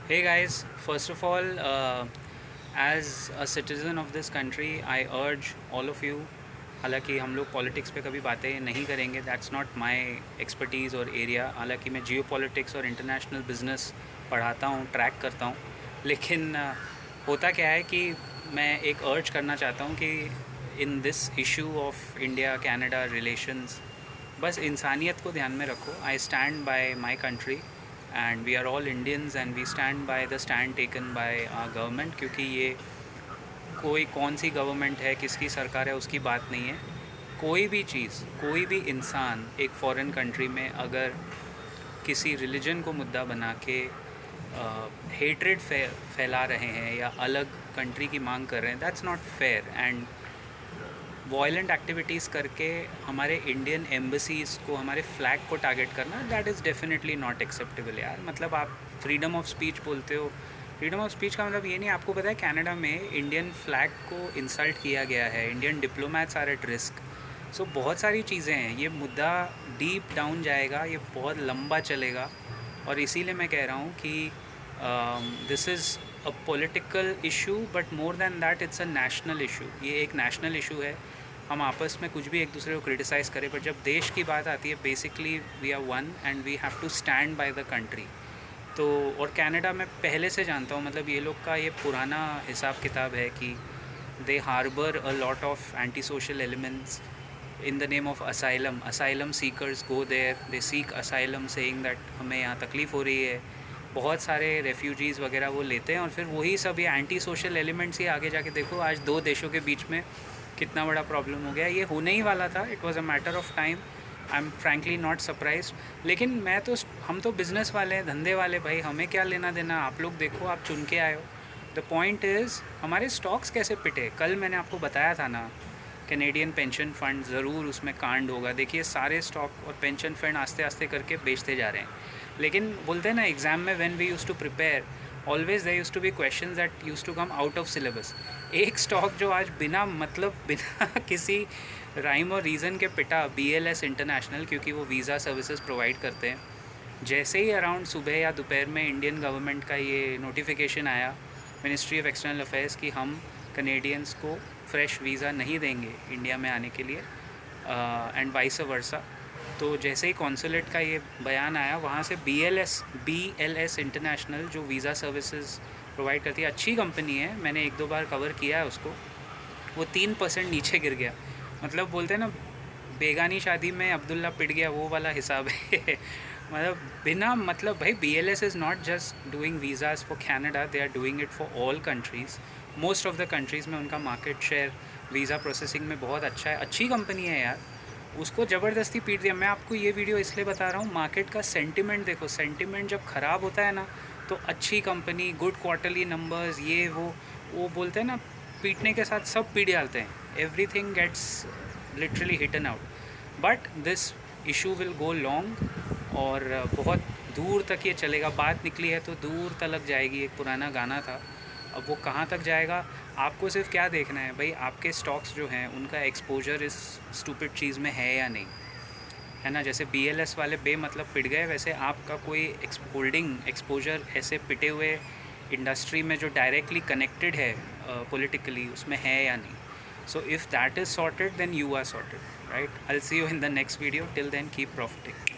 Hey guys, first of all, as a citizen of this country, I urge all of you. हालांकि हम लोग politics पे कभी बातें नहीं करेंगे, दैट्स नॉट माय एक्सपर्टीज़ और एरिया। हालांकि मैं जियो पॉलिटिक्स और इंटरनेशनल बिजनेस पढ़ाता हूँ, ट्रैक करता हूँ, लेकिन होता क्या है कि मैं एक अर्ज करना चाहता हूँ कि in this issue of India Canada relations बस इंसानियत को ध्यान में रखो। I stand by my country and we are all Indians and we stand by the stand taken by our government. क्योंकि ये कोई कौन सी गवर्नमेंट है, किसकी सरकार है, उसकी बात नहीं है। कोई भी चीज़, कोई भी इंसान एक फॉरेन कंट्री में अगर किसी रिलीजन को मुद्दा बना के हेट्रेड फैला रहे हैं या अलग कंट्री की मांग कर रहे हैं, that's not fair. And violent activities करके हमारे इंडियन एम्बसीज़ को, हमारे फ्लैग को टारगेट करना, that is definitely not acceptable यार। मतलब आप फ्रीडम ऑफ स्पीच बोलते हो, फ्रीडम ऑफ स्पीच का मतलब ये नहीं। आपको पता है कनाडा में इंडियन फ्लैग को इंसल्ट किया गया है, Indian diplomats are at risk. So बहुत सारी चीज़ें हैं, ये मुद्दा डीप डाउन जाएगा, ये बहुत लंबा चलेगा। और इसीलिए मैं कह रहा हूँ कि this is a political issue, but more than that it's a national issue. ये एक नेशनल इशू है। हम आपस में कुछ भी एक दूसरे को क्रिटिसाइज़ करें, पर जब देश की बात आती है, basically we are one and we have to stand by the country. तो और कनाडा मैं पहले से जानता हूँ, मतलब ये लोग का ये पुराना हिसाब किताब है कि they harbour a lot of anti social elements in the name of asylum. Asylum seekers go there, they seek asylum saying that हमें यहाँ तकलीफ़ हो रही है। बहुत सारे रेफ्यूजीज़ वगैरह वो लेते हैं और फिर वही सब ये एंटी सोशल एलिमेंट्स ही आगे जाके देखो आज दो देशों के बीच में कितना बड़ा प्रॉब्लम हो गया। ये होने ही वाला था, it was a matter of time. I am frankly not surprise. लेकिन मैं तो, हम तो बिज़नेस वाले हैं, धंधे वाले भाई, हमें क्या लेना देना। आप लोग देखो, आप चुन के आए हो। द पॉइंट इज़ हमारे स्टॉक्स कैसे पिटे। कल मैंने आपको बताया था ना, कैनेडियन पेंशन फंड, ज़रूर उसमें कांड होगा। देखिए सारे स्टॉक और पेंशन फंड आस्ते आस्ते करके बेचते जा रहे हैं। लेकिन बोलते हैं ना, एग्ज़ाम में when we use to prepare, always there use to be questions that use to come out of syllabus. एक स्टॉक जो आज बिना मतलब बिना किसी राइम और रीज़न के पिटा, BLS इंटरनेशनल, क्योंकि वो वीज़ा सर्विसेज प्रोवाइड करते हैं। जैसे ही अराउंड सुबह या दोपहर में इंडियन गवर्नमेंट का ये नोटिफिकेशन आया, मिनिस्ट्री ऑफ एक्सटर्नल अफेयर्स, की हम कनेडियंस को फ़्रेश वीज़ा नहीं देंगे इंडिया में आने के लिए एंड वाइस वर्सा। तो जैसे ही कॉन्सुलेट का ये बयान आया, वहाँ से BLS इंटरनेशनल, जो वीज़ा सर्विसेज प्रोवाइड करती है, अच्छी कंपनी है, मैंने एक दो बार कवर किया है उसको, वो 3% नीचे गिर गया। मतलब बोलते हैं ना, बेगानी शादी में अब्दुल्ला पिट गया, वो वाला हिसाब है। मतलब बिना मतलब, भाई BLS is not just doing visas for Canada, they are doing it for all countries. Most of the countries में उनका मार्केट शेयर वीज़ा प्रोसेसिंग में बहुत अच्छा है, अच्छी कंपनी है यार। उसको ज़बरदस्ती पीट दिया। मैं आपको ये वीडियो इसलिए बता रहा हूँ, मार्केट का सेंटिमेंट देखो। सेंटिमेंट जब ख़राब होता है ना, तो अच्छी कंपनी, गुड क्वार्टरली नंबर्स, ये वो बोलते हैं ना, पीटने के साथ सब पीट डालते हैं। Everything gets literally hitten out. But this issue will go long और बहुत दूर तक ये चलेगा। बात निकली है तो दूर तलक जाएगी। एक पुराना गाना था, अब वो कहाँ तक जाएगा। आपको सिर्फ क्या देखना है भाई, आपके स्टॉक्स जो हैं उनका एक्सपोजर इस स्टूपिड चीज़ में है या नहीं, है ना। जैसे BLS वाले बेमतलब पिट गए, वैसे आपका कोई होल्डिंग एक्सपोजर ऐसे पिटे हुए इंडस्ट्री में जो डायरेक्टली कनेक्टेड है पॉलिटिकली, उसमें है या नहीं। So if that is sorted, then you are sorted, right. I will see you in the next video. Till then keep profiting.